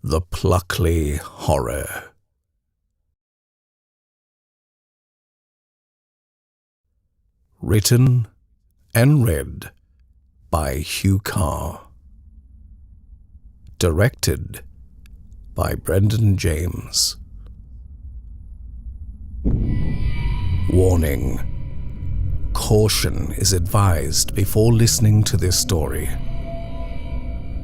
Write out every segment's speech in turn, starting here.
The Pluckley Horror. Written and read by Huw Carr. Directed by Brendan James. Warning. Caution is advised before listening to this story.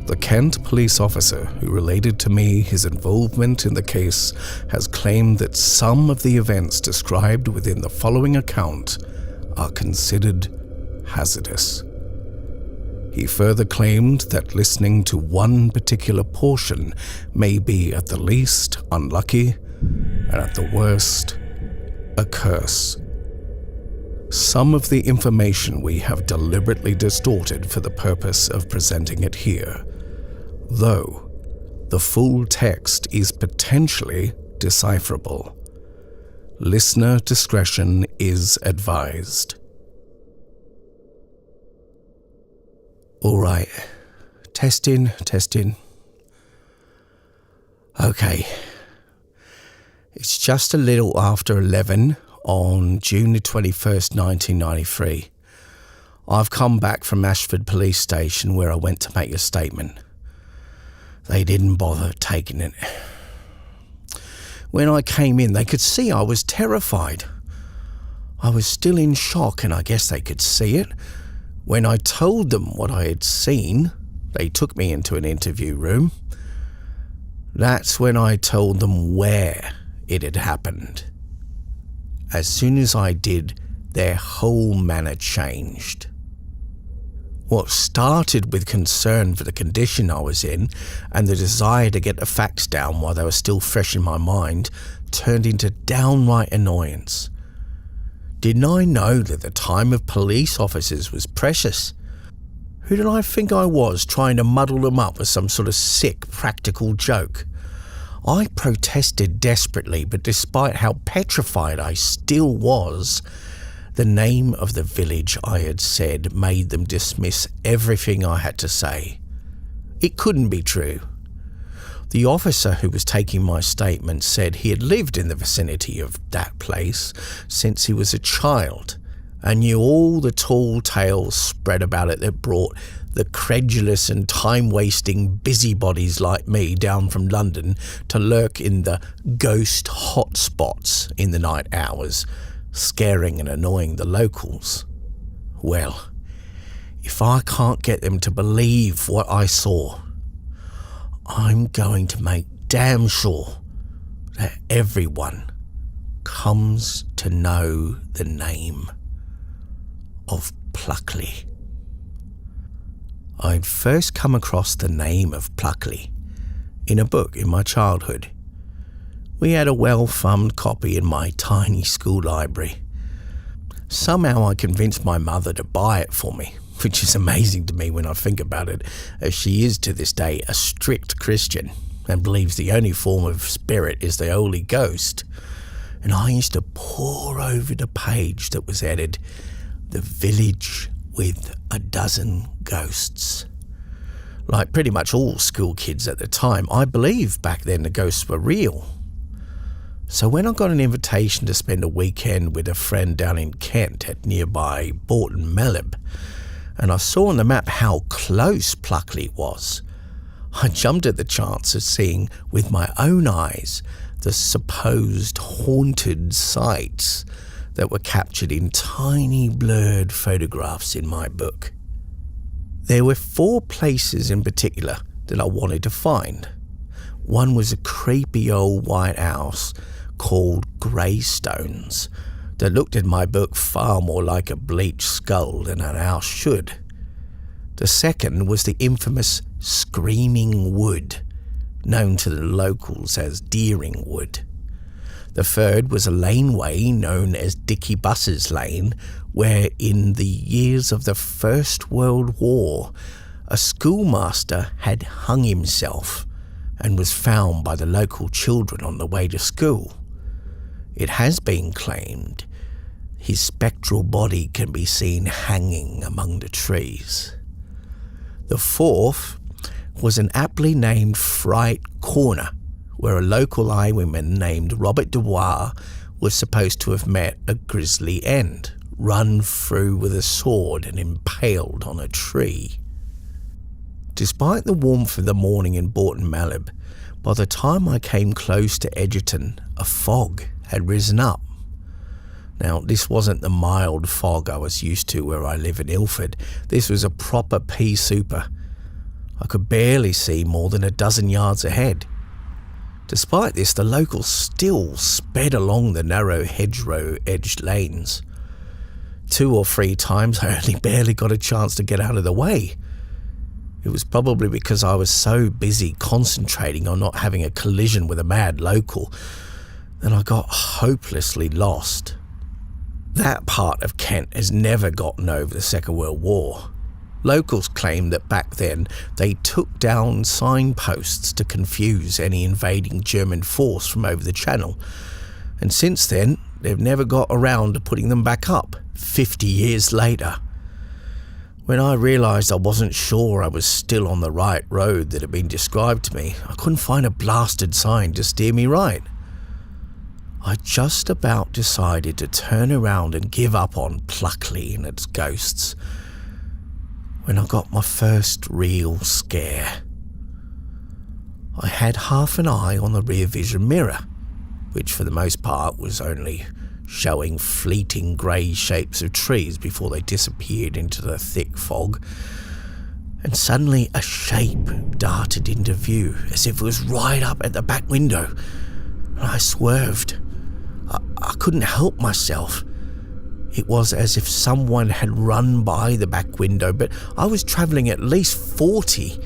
The Kent police officer who related to me his involvement in the case has claimed that some of the events described within the following account are considered hazardous. He further claimed that listening to one particular portion may be at the least unlucky and at the worst a curse. Some of the information we have deliberately distorted for the purpose of presenting it here, though the full text is potentially decipherable. Listener discretion is advised. All right, testing. Okay, it's just a little after 11 on June the 21st, 1993. I've come back from Ashford Police Station where I went to make a statement. They didn't bother taking it. When I came in, they could see I was terrified. I was still in shock, and I guess they could see it. When I told them what I had seen, they took me into an interview room. That's when I told them where it had happened. As soon as I did, their whole manner changed. What started with concern for the condition I was in and the desire to get the facts down while they were still fresh in my mind turned into downright annoyance. Didn't I know that the time of police officers was precious? Who did I think I was, trying to muddle them up with some sort of sick practical joke? I protested desperately, but despite how petrified I still was, the name of the village I had said made them dismiss everything I had to say. It couldn't be true. The officer who was taking my statement said he had lived in the vicinity of that place since he was a child and knew all the tall tales spread about it that brought the credulous and time-wasting busybodies like me down from London to lurk in the ghost hotspots in the night hours, scaring and annoying the locals. Well, if I can't get them to believe what I saw, I'm going to make damn sure that everyone comes to know the name of Pluckley. I'd first come across the name of Pluckley in a book in my childhood. We had a well-thumbed copy in my tiny school library. Somehow I convinced my mother to buy it for me, which is amazing to me when I think about it, as she is to this day a strict Christian and believes the only form of spirit is the Holy Ghost. And I used to pore over the page that was headed, "The Village with a Dozen Ghosts." Like pretty much all school kids at the time, I believed back then the ghosts were real. So when I got an invitation to spend a weekend with a friend down in Kent at nearby Bourton Melib, and I saw on the map how close Pluckley was, I jumped at the chance of seeing with my own eyes the supposed haunted sites that were captured in tiny blurred photographs in my book. There were 4 places in particular that I wanted to find. One was a creepy old white house called Greystones that looked in my book far more like a bleached skull than an house should. The second was the infamous Screaming Wood, known to the locals as Deering Wood. The third was a laneway known as Dicky Buss's Lane, where in the years of the First World War, a schoolmaster had hung himself and was found by the local children on the way to school. It has been claimed his spectral body can be seen hanging among the trees. The fourth was an aptly named Fright Corner, where a local highwayman named Robert Dubois was supposed to have met a grisly end, run through with a sword and impaled on a tree. Despite the warmth of the morning in Bourton Malib, by the time I came close to Edgerton, a fog had risen up. Now, this wasn't the mild fog I was used to where I live in Ilford. This was a proper pea super. I could barely see more than a dozen yards ahead. Despite this, the locals still sped along the narrow hedgerow-edged lanes. 2 or 3 times I only barely got a chance to get out of the way. It was probably because I was so busy concentrating on not having a collision with a mad local that I got hopelessly lost. That part of Kent has never gotten over the Second World War. Locals claim that back then they took down signposts to confuse any invading German force from over the channel, and since then they've never got around to putting them back up 50 years later. When I realised I wasn't sure I was still on the right road that had been described to me, I couldn't find a blasted sign to steer me right. I just about decided to turn around and give up on Pluckley and its ghosts when I got my first real scare. I had half an eye on the rear vision mirror, which for the most part was only showing fleeting grey shapes of trees before they disappeared into the thick fog, and suddenly a shape darted into view as if it was right up at the back window, and I swerved. I couldn't help myself. It was as if someone had run by the back window, but I was travelling at least 40.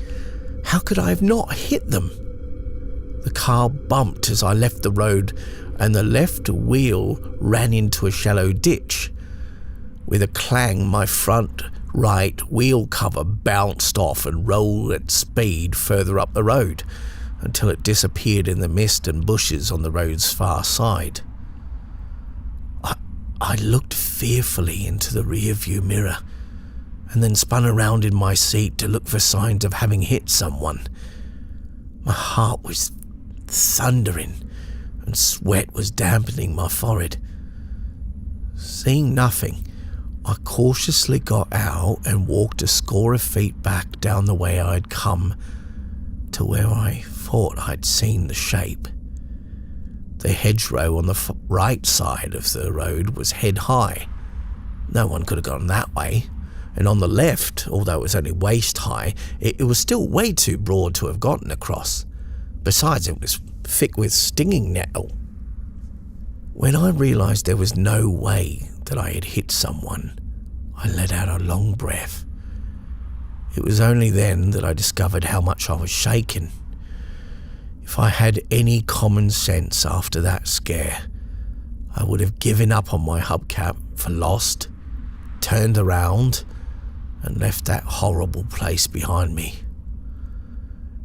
How could I have not hit them? The car bumped as I left the road, and the left wheel ran into a shallow ditch. With a clang, my front right wheel cover bounced off and rolled at speed further up the road until it disappeared in the mist and bushes on the road's far side. I looked fearfully into the rear-view mirror and then spun around in my seat to look for signs of having hit someone. My heart was thundering and sweat was dampening my forehead. Seeing nothing, I cautiously got out and walked a score of feet back down the way I'd come to where I thought I'd seen the shape. The hedgerow on the right side of the road was head high. No one could have gone that way. And on the left, although it was only waist high, it was still way too broad to have gotten across. Besides, it was thick with stinging nettle. When I realised there was no way that I had hit someone, I let out a long breath. It was only then that I discovered how much I was shaking. If I had any common sense after that scare, I would have given up on my hubcap for lost, turned around, and left that horrible place behind me.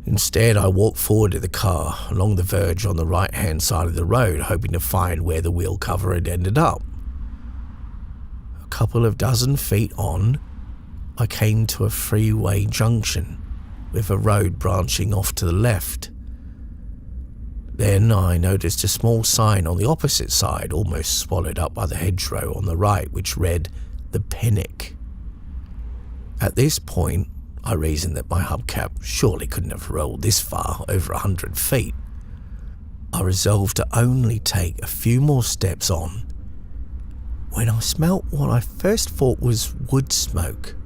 Instead, I walked forward to the car, along the verge on the right-hand side of the road, hoping to find where the wheel cover had ended up. A couple of dozen feet on, I came to a freeway junction, with a road branching off to the left. Then I noticed a small sign on the opposite side, almost swallowed up by the hedgerow on the right, which read, "The Pinnock." At this point, I reasoned that my hubcap surely couldn't have rolled this far, over 100 feet. I resolved to only take a few more steps on when I smelt what I first thought was wood smoke,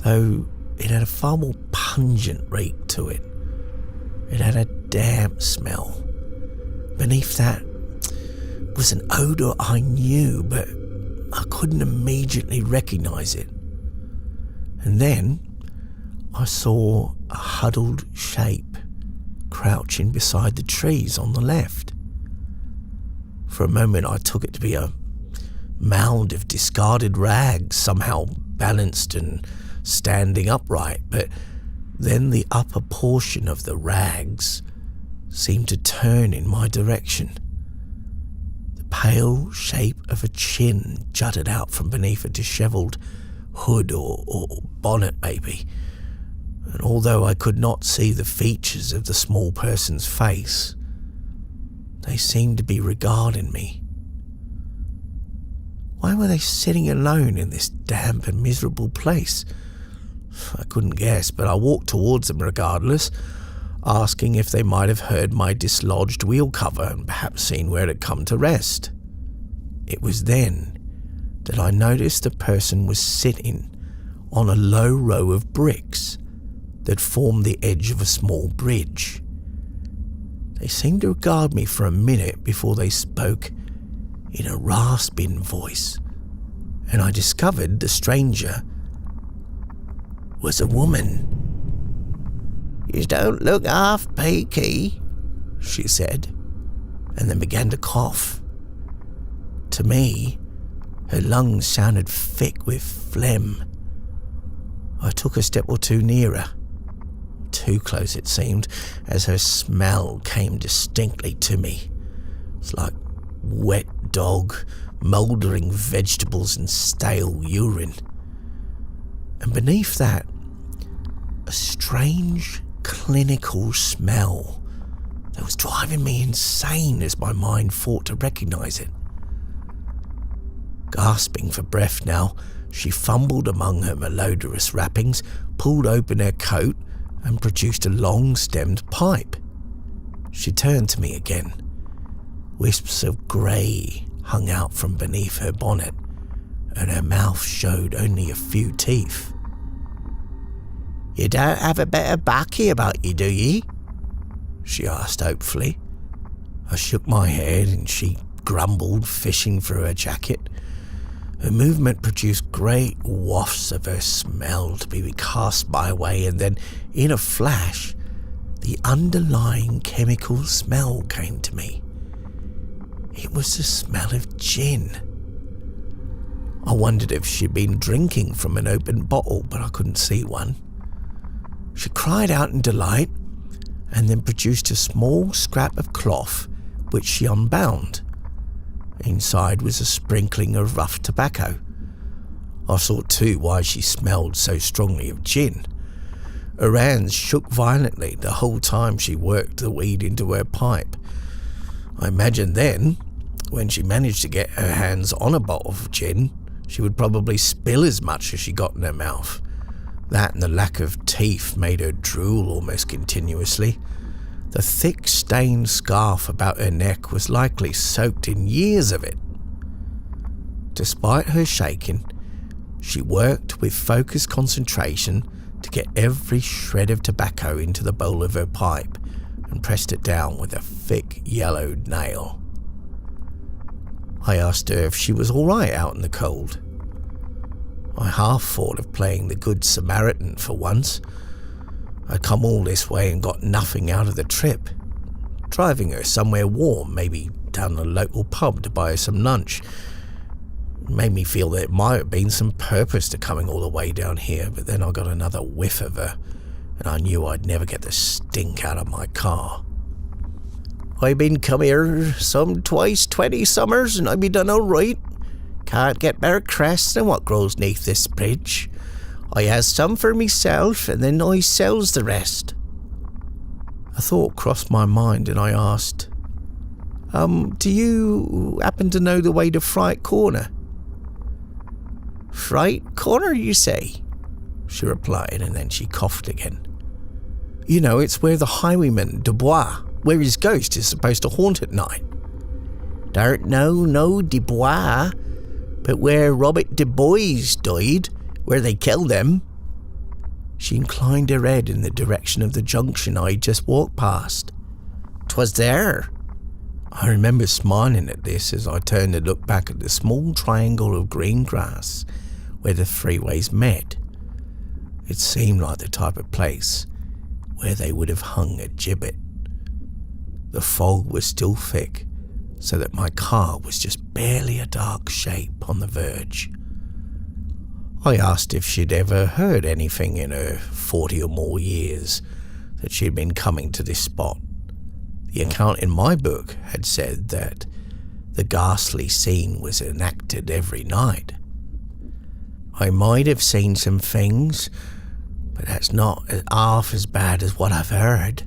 though it had a far more pungent reek to it. It had a damp smell. Beneath that was an odour I knew, but I couldn't immediately recognise it. And then I saw a huddled shape crouching beside the trees on the left. For a moment I took it to be a mound of discarded rags, somehow balanced and standing upright, but then the upper portion of the rags seemed to turn in my direction. The pale shape of a chin jutted out from beneath a dishevelled hood or bonnet maybe, and although I could not see the features of the small person's face, they seemed to be regarding me. Why were they sitting alone in this damp and miserable place? I couldn't guess, but I walked towards them regardless, asking if they might have heard my dislodged wheel cover and perhaps seen where it had come to rest. It was then that I noticed the person was sitting on a low row of bricks that formed the edge of a small bridge. They seemed to regard me for a minute before they spoke in a rasping voice, and I discovered the stranger was a woman. "You don't look half peaky," she said, and then began to cough. To me, her lungs sounded thick with phlegm. I took a step or two nearer. Too close it seemed, as her smell came distinctly to me. It's like wet dog, mouldering vegetables and stale urine. And beneath that, a strange clinical smell that was driving me insane as my mind fought to recognize it. Gasping for breath now, she fumbled among her malodorous wrappings, pulled open her coat, and produced a long-stemmed pipe. She turned to me again. Wisps of grey hung out from beneath her bonnet, and her mouth showed only a few teeth. "You don't have a bit of baccy about you, do ye?" she asked hopefully. I shook my head and she grumbled, fishing through her jacket. Her movement produced great wafts of her smell to be cast my way, and then, in a flash, the underlying chemical smell came to me. It was the smell of gin. I wondered if she'd been drinking from an open bottle, but I couldn't see one. She cried out in delight, and then produced a small scrap of cloth which she unbound. Inside was a sprinkling of rough tobacco. I saw too why she smelled so strongly of gin. Her hands shook violently the whole time she worked the weed into her pipe. I imagined then, when she managed to get her hands on a bottle of gin, she would probably spill as much as she got in her mouth. That and the lack of teeth made her drool almost continuously. The thick stained scarf about her neck was likely soaked in years of it. Despite her shaking, she worked with focused concentration to get every shred of tobacco into the bowl of her pipe and pressed it down with a thick yellowed nail. I asked her if she was all right out in the cold. I half thought of playing the Good Samaritan for once. I'd come all this way and got nothing out of the trip. Driving her somewhere warm, maybe down the local pub to buy her some lunch, made me feel there might have been some purpose to coming all the way down here, but then I got another whiff of her, and I knew I'd never get the stink out of my car. "I been come here some twice 20 summers, and I be done all right. Can't get better cress than what grows neath this bridge. I has some for myself, and then I sells the rest." A thought crossed my mind, and I asked, "Do you happen to know the way to Fright Corner?" "Fright Corner, you say?" she replied, and then she coughed again. "You know, it's where the highwayman Dubois, where his ghost is supposed to haunt at night." "Don't know no Dubois, but where Robert Dubois died, where they killed him." She inclined her head in the direction of the junction I'd just walked past. "'Twas there." I remember smiling at this as I turned to look back at the small triangle of green grass where the freeways met. It seemed like the type of place where they would have hung a gibbet. The fog was still thick, so that my car was just barely a dark shape on the verge. I asked if she'd ever heard anything in her 40 or more years that she'd been coming to this spot. The account in my book had said that the ghastly scene was enacted every night. I might have seen some things, but that's not half as bad as what I've heard.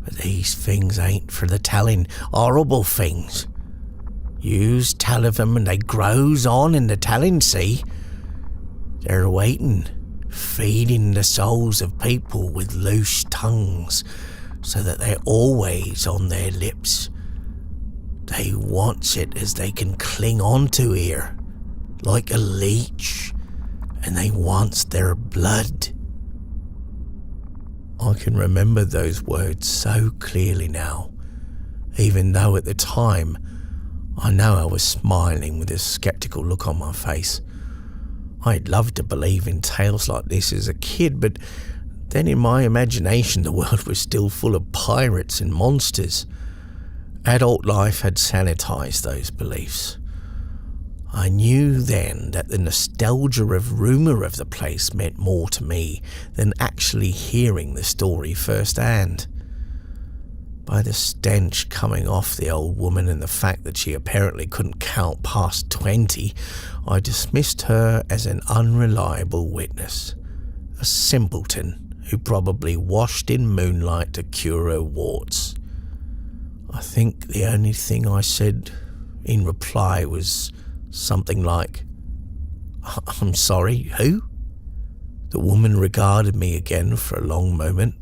But these things ain't for the telling, horrible things. Yous tell of them and they grows on in the telling, see? They're waiting, feeding the souls of people with loose tongues, so that they're always on their lips. They wants it as they can cling on to here, like a leech, and they wants their blood. I can remember those words so clearly now, even though at the time I know I was smiling with a sceptical look on my face. I'd loved to believe in tales like this as a kid, but then in my imagination the world was still full of pirates and monsters. Adult life had sanitized those beliefs. I knew then that the nostalgia of rumour of the place meant more to me than actually hearing the story firsthand. By the stench coming off the old woman and the fact that she apparently couldn't count past 20, I dismissed her as an unreliable witness, a simpleton who probably washed in moonlight to cure her warts. I think the only thing I said in reply was something like, "I'm sorry, who?" The woman regarded me again for a long moment.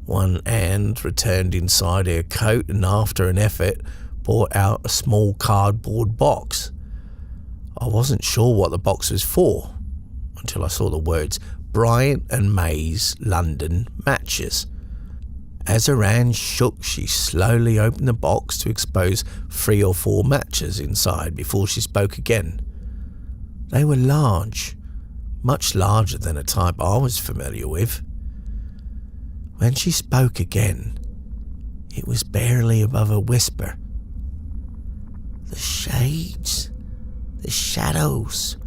One hand returned inside her coat and after an effort brought out a small cardboard box. I wasn't sure what the box was for until I saw the words Bryant and May's London Matches. As her hand shook, she slowly opened the box to expose 3 or 4 matches inside before she spoke again. They were large, much larger than a type I was familiar with. When she spoke again, it was barely above a whisper. The shades, the shadows,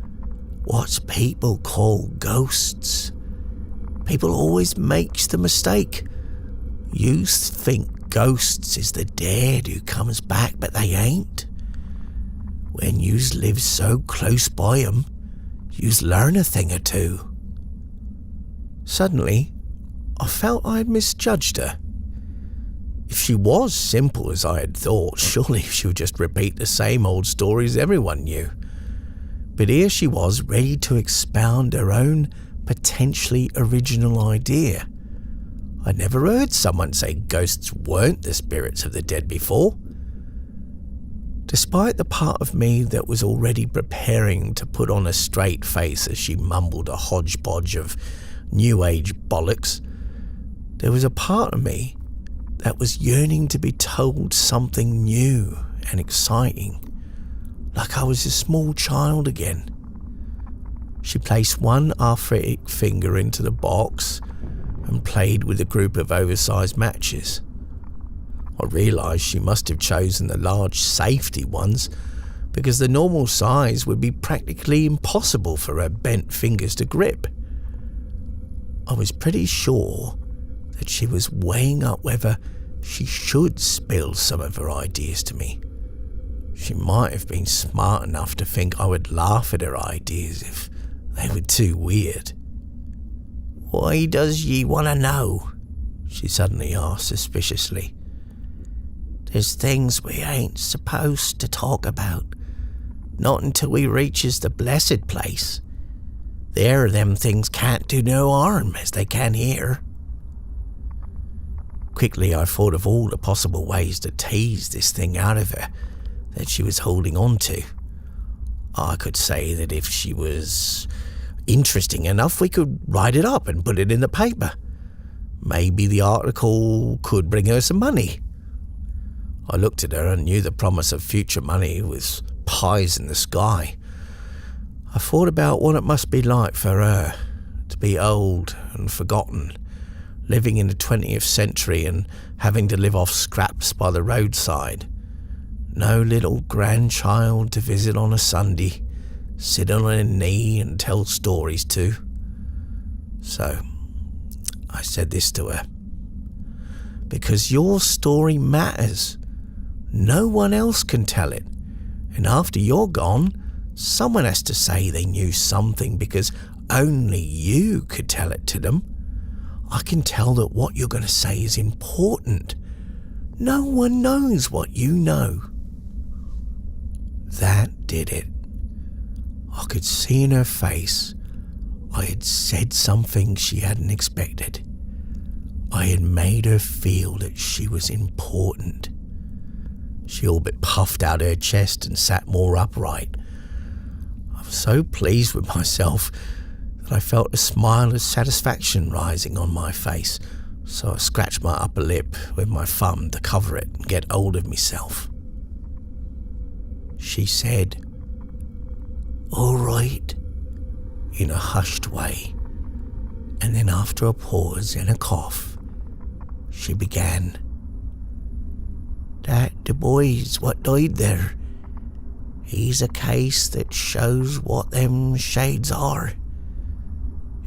what people call ghosts. People always makes the mistake. You think ghosts is the dead who comes back, but they ain't. When yous live so close by 'em, yous learn a thing or two. Suddenly, I felt I had misjudged her. If she was simple as I had thought, surely she would just repeat the same old stories everyone knew. But here she was, ready to expound her own potentially original idea. I'd never heard someone say ghosts weren't the spirits of the dead before. Despite the part of me that was already preparing to put on a straight face as she mumbled a hodgepodge of New Age bollocks, there was a part of me that was yearning to be told something new and exciting, like I was a small child again. She placed one arthritic finger into the box and played with a group of oversized matches. I realised she must have chosen the large safety ones because the normal size would be practically impossible for her bent fingers to grip. I was pretty sure that she was weighing up whether she should spill some of her ideas to me. She might have been smart enough to think I would laugh at her ideas if they were too weird. "Why does ye want to know?" she suddenly asked suspiciously. "There's things we ain't supposed to talk about, not until we reaches the blessed place. There them things can't do no harm as they can here." Quickly I thought of all the possible ways to tease this thing out of her that she was holding on to. I could say that if she was interesting enough, we could write it up and put it in the paper. Maybe the article could bring her some money. I looked at her and knew the promise of future money was pies in the sky. I thought about what it must be like for her to be old and forgotten, living in the 20th century and having to live off scraps by the roadside. No little grandchild to visit on a Sunday, sit on her knee and tell stories to. So I said this to her. "Because your story matters. No one else can tell it. And after you're gone, someone has to say they knew something because only you could tell it to them. I can tell that what you're going to say is important. No one knows what you know." That did it. I could see in her face I had said something she hadn't expected. I had made her feel that she was important. She all but puffed out her chest and sat more upright. I was so pleased with myself that I felt a smile of satisfaction rising on my face, so I scratched my upper lip with my thumb to cover it and get hold of myself. She said, "All right," in a hushed way, and then after a pause and a cough, she began. "That the boy's what died there. He's a case that shows what them shades are.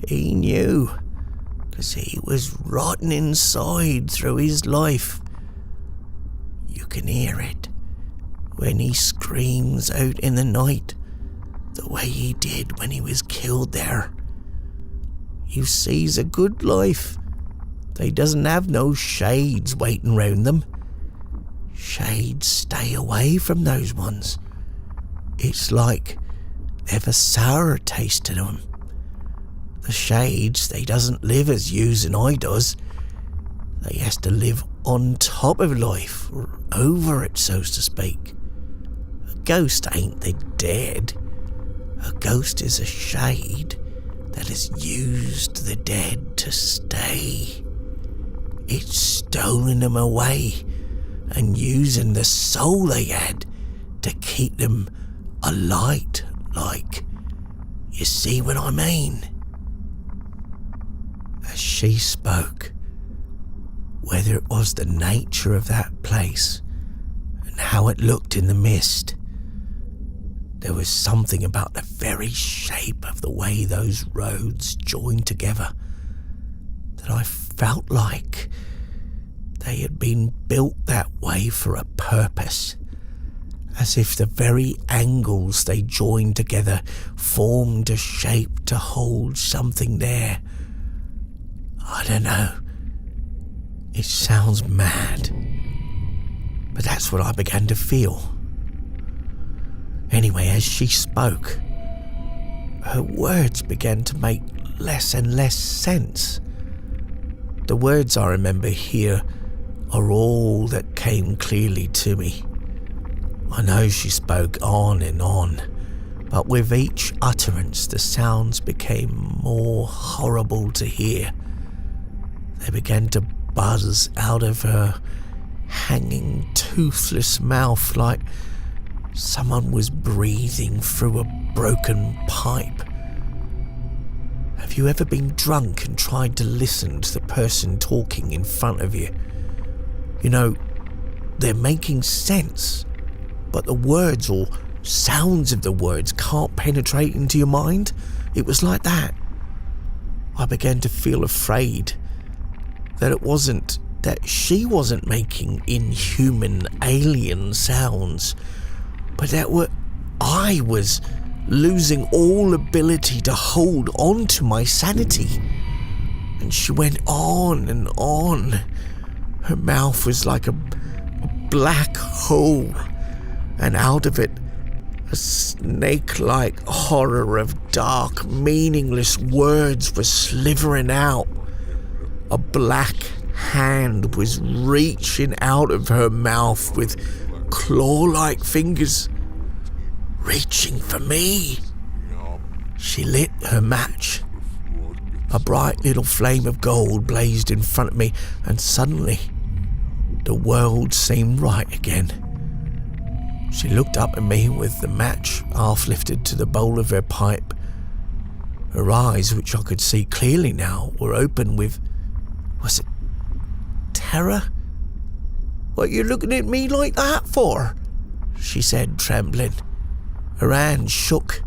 He knew, 'cause he was rotten inside through his life. You can hear it when he screams out in the night, the way he did when he was killed there. You see's a good life. They doesn't have no shades waiting round them. Shades stay away from those ones. It's like they've a sour taste to them. The shades, they doesn't live as yous and I does. They has to live on top of life, or over it, so to speak. A ghost ain't the dead. A ghost is a shade that has used the dead to stay. It's stolen them away and using the soul they had to keep them alight, like. You see what I mean?" As she spoke, whether it was the nature of that place and how it looked in the mist, there was something about the very shape of the way those roads joined together that I felt like they had been built that way for a purpose, as if the very angles they joined together formed a shape to hold something there. I don't know. It sounds mad, but that's what I began to feel. Anyway, as she spoke, her words began to make less and less sense. The words I remember here are all that came clearly to me. I know she spoke on and on, but with each utterance the sounds became more horrible to hear. They began to buzz out of her hanging, toothless mouth like someone was breathing through a broken pipe. Have you ever been drunk and tried to listen to the person talking in front of you? You know, they're making sense, but the words or sounds of the words can't penetrate into your mind. It was like that. I began to feel afraid that she wasn't making inhuman alien sounds, but that I was losing all ability to hold on to my sanity. And she went on and on. Her mouth was like a black hole, and out of it a snake-like horror of dark, meaningless words was slithering out. A black hand was reaching out of her mouth with claw-like fingers, reaching for me. She lit her match. A bright little flame of gold blazed in front of me, and suddenly the world seemed right again. She looked up at me with the match half lifted to the bowl of her pipe. Her eyes, which I could see clearly now, were open with, was it terror? "What are you looking at me like that for?" she said, trembling. Her hand shook.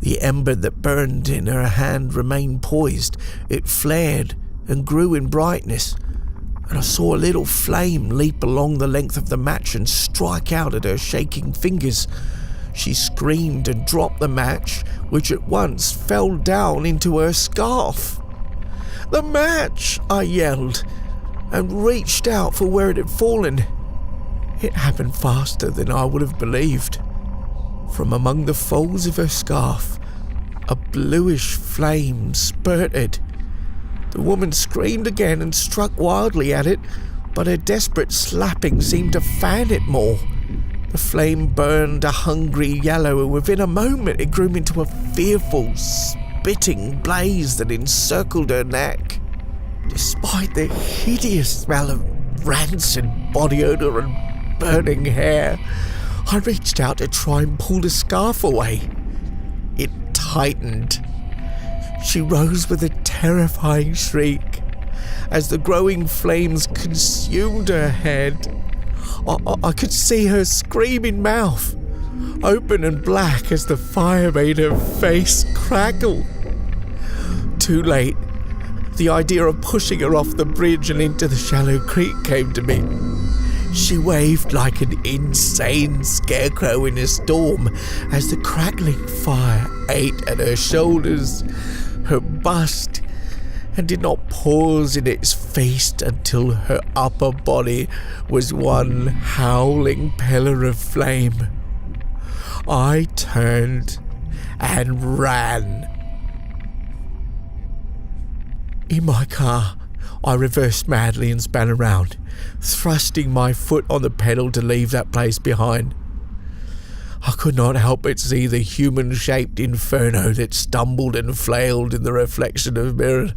The ember that burned in her hand remained poised. It flared and grew in brightness, and I saw a little flame leap along the length of the match and strike out at her shaking fingers. She screamed and dropped the match, which at once fell down into her scarf. "The match!" I yelled, and reached out for where it had fallen. It happened faster than I would have believed. From among the folds of her scarf, a bluish flame spurted. The woman screamed again and struck wildly at it, but her desperate slapping seemed to fan it more. The flame burned a hungry yellow, and within a moment it grew into a fearful, spitting blaze that encircled her neck. Despite the hideous smell of rancid body odour and burning hair, I reached out to try and pull the scarf away. It tightened. She rose with a terrifying shriek as the growing flames consumed her head. I could see her screaming mouth, open and black as the fire made her face crackle. Too late. The idea of pushing her off the bridge and into the shallow creek came to me. She waved like an insane scarecrow in a storm as the crackling fire ate at her shoulders, her bust, and did not pause in its feast until her upper body was one howling pillar of flame. I turned and ran. In my car, I reversed madly and span around, thrusting my foot on the pedal to leave that place behind. I could not help but see the human-shaped inferno that stumbled and flailed in the reflection of a mirror.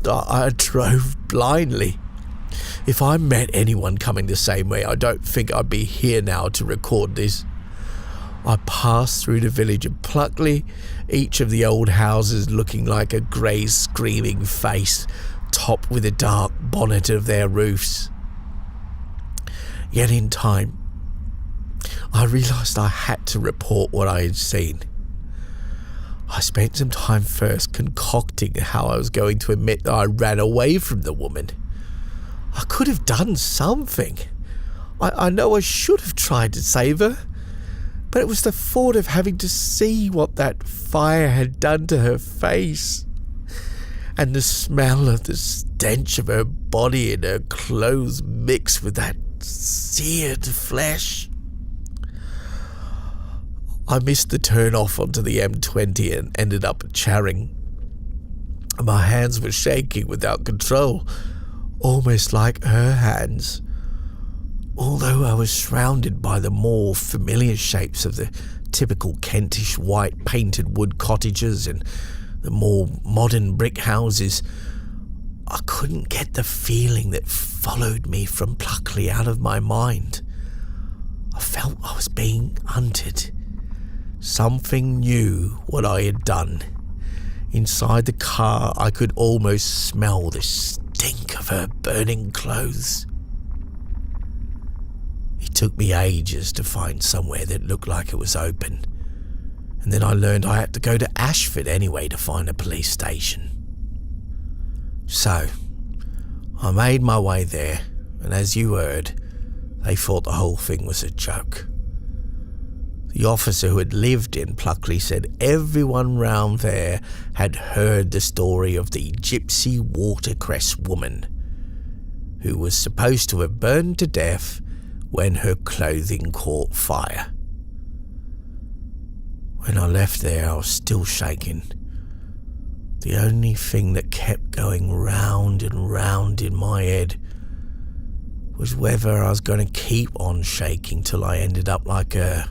I drove blindly. If I met anyone coming the same way, I don't think I'd be here now to record this. I passed through the village of Pluckley, each of the old houses looking like a grey screaming face, topped with a dark bonnet of their roofs. Yet in time, I realised I had to report what I had seen. I spent some time first concocting how I was going to admit that I ran away from the woman. I could have done something. I know I should have tried to save her, but it was the thought of having to see what that fire had done to her face, and the smell of the stench of her body and her clothes mixed with that seared flesh. I missed the turn off onto the M20 and ended up at Charing. My hands were shaking without control, almost like her hands. Although I was surrounded by the more familiar shapes of the typical Kentish white painted wood cottages and the more modern brick houses, I couldn't get the feeling that followed me from Pluckley out of my mind. I felt I was being hunted. Something knew what I had done. Inside the car, I could almost smell the stink of her burning clothes. It took me ages to find somewhere that looked like it was open, and then I learned I had to go to Ashford anyway to find a police station. So, I made my way there, and as you heard, they thought the whole thing was a joke. The officer who had lived in Pluckley said everyone round there had heard the story of the gypsy watercress woman, who was supposed to have burned to death when her clothing caught fire. When I left there, I was still shaking. The only thing that kept going round and round in my head was whether I was going to keep on shaking till I ended up like her.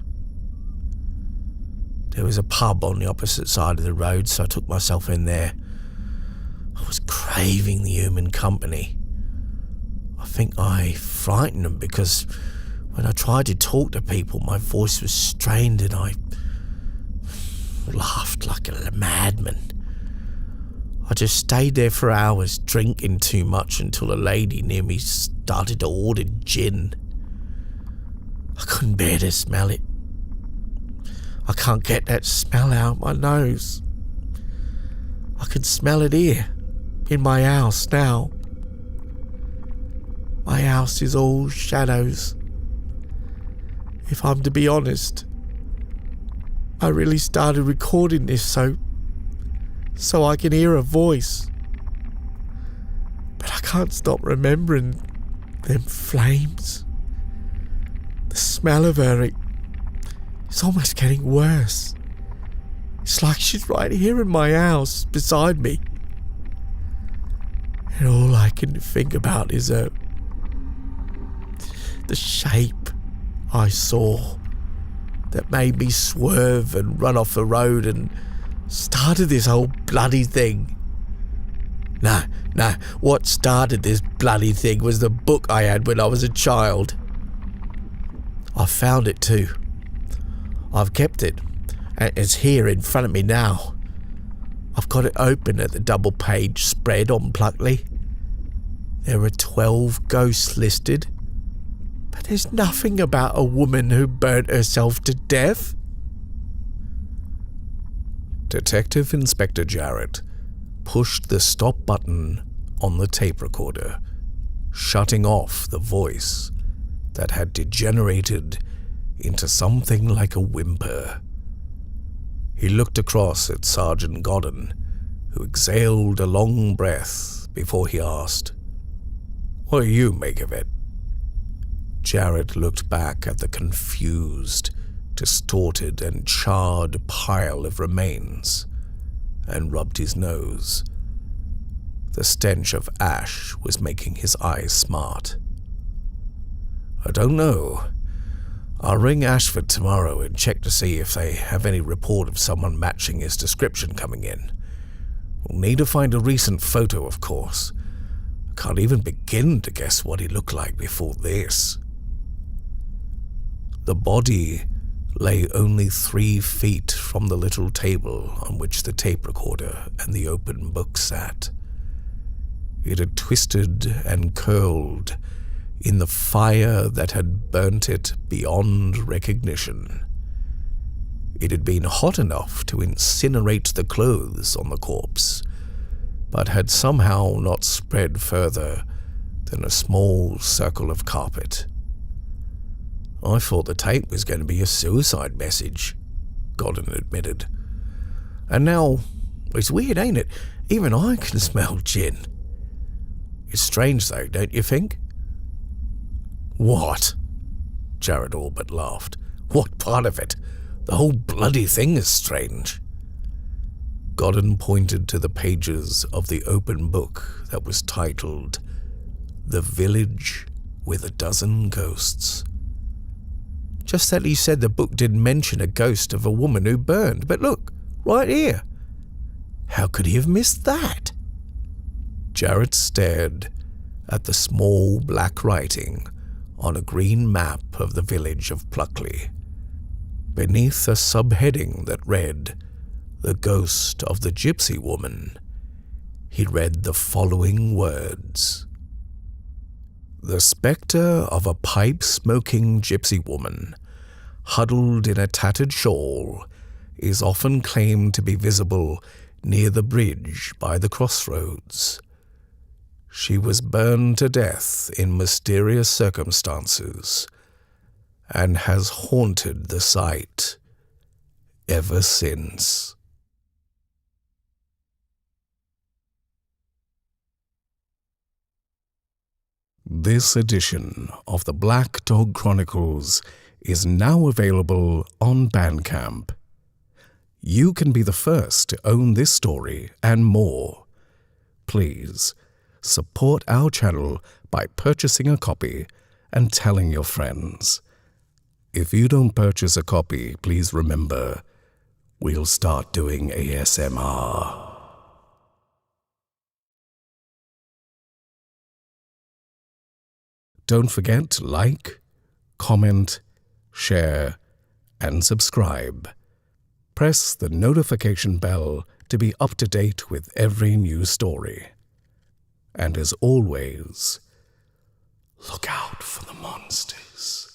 There was a pub on the opposite side of the road, so I took myself in there. I was craving the human company. I think I frightened them because when I tried to talk to people, my voice was strained and I laughed like a madman. I just stayed there for hours, drinking too much until a lady near me started to order gin. I couldn't bear to smell it. I can't get that smell out my nose. I can smell it here, in my house now. My house is all shadows. If I'm to be honest, I really started recording this so I can hear her voice. But I can't stop remembering them flames. The smell of her, it's almost getting worse. It's like she's right here in my house, beside me. And all I can think about is the shape I saw that made me swerve and run off the road and started this whole bloody thing. No, what started this bloody thing was the book I had when I was a child. I found it too. I've kept it, and it's here in front of me now. I've got it open at the double-page spread on Pluckley. There are 12 ghosts listed, but there's nothing about a woman who burnt herself to death. Detective Inspector Jarrett pushed the stop button on the tape recorder, shutting off the voice that had degenerated into something like a whimper. He looked across at Sergeant Godden, who exhaled a long breath before he asked, "What do you make of it?" Jarrett looked back at the confused, distorted and charred pile of remains and rubbed his nose. The stench of ash was making his eyes smart. "I don't know. I'll ring Ashford tomorrow and check to see if they have any report of someone matching his description coming in. We'll need to find a recent photo, of course. I can't even begin to guess what he looked like before this." The body lay only 3 feet from the little table on which the tape recorder and the open book sat. It had twisted and curled in the fire that had burnt it beyond recognition. It had been hot enough to incinerate the clothes on the corpse, but had somehow not spread further than a small circle of carpet. "I thought the tape was going to be a suicide message," Godden admitted. "And now, it's weird, ain't it? Even I can smell gin. It's strange though, don't you think?" "What?" Jared all but laughed. "What part of it? The whole bloody thing is strange." Godden pointed to the pages of the open book that was titled "The Village with a Dozen Ghosts." "Just that he said the book didn't mention a ghost of a woman who burned, but look, right here. How could he have missed that?" Jarrett stared at the small black writing on a green map of the village of Pluckley. Beneath a subheading that read, "The Ghost of the Gypsy Woman," he read the following words: "The spectre of a pipe-smoking gypsy woman, huddled in a tattered shawl, is often claimed to be visible near the bridge by the crossroads. She was burned to death in mysterious circumstances and has haunted the site ever since." This edition of the Black Dog Chronicles is now available on Bandcamp. You can be the first to own this story and more. Please support our channel by purchasing a copy and telling your friends. If you don't purchase a copy, please remember, we'll start doing ASMR. Don't forget to like, comment, share, and subscribe. Press the notification bell to be up to date with every new story. And as always, look out for the monsters.